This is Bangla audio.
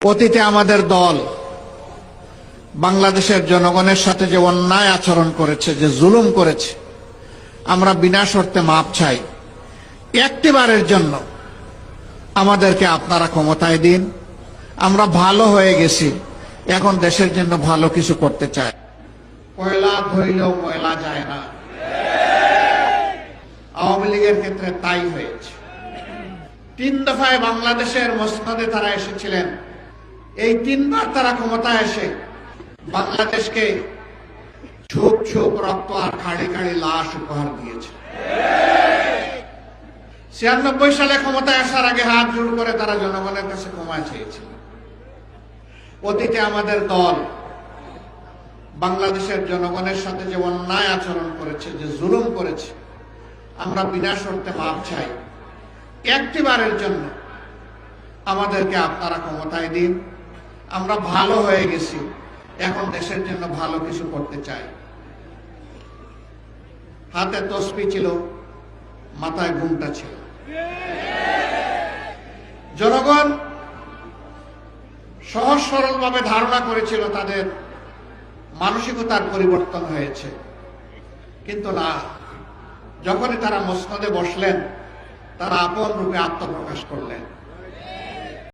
অতীতে আমাদের দল বাংলাদেশের জনগণের সাথে যে অন্যায় আচরণ করেছে, যে জুলুম করেছে, আমরা বিনা শর্তে মাপ চাই। একটিবারের জন্য আমাদেরকে আপনারা ক্ষমতায় দিন। আমরা ভালো হয়ে গেছি, এখন দেশের জন্য ভালো কিছু করতে চাই। কয়লা ধইলেও ময়লা যায় না, আওয়ামী লীগের ক্ষেত্রে তাই হয়েছে। 3 দফায় বাংলাদেশের মসনদে তারা এসেছিলেন। এই 3 বার তারা ক্ষমতায় এসে বাংলাদেশকে ঝুপ ঝুপ রক্ত আর খাড়ি খাড়ি লাশ উপহার দিয়েছে। 96 সালে ক্ষমতায় আসার আগে হাত জোড় করে তারা জনগণের কাছে ক্ষমা চেয়েছিল। অতীতে আমাদের দল বাংলাদেশের জনগণের সাথে যে অন্যায় আচরণ করেছে, যে জুলুম করেছে, আমরা বিনা শর্তে মাপ চাই। একটিবারের জন্য আমাদেরকে আপনারা ক্ষমতায় দিন। আমরা ভালো হয়ে গেছি, এখন দেশের জন্য ভালো কিছু করতে চাই। হাতে তসবি ছিল, মাথায় ঘুমটা ছিল। জনগণ সহজ সরল ভাবে ধারণা করেছিল তাদের মানসিকতার পরিবর্তন হয়েছে, কিন্তু না। যখনই তারা মসনদে বসলেন, তারা আপন রূপে আত্মপ্রকাশ করলেন।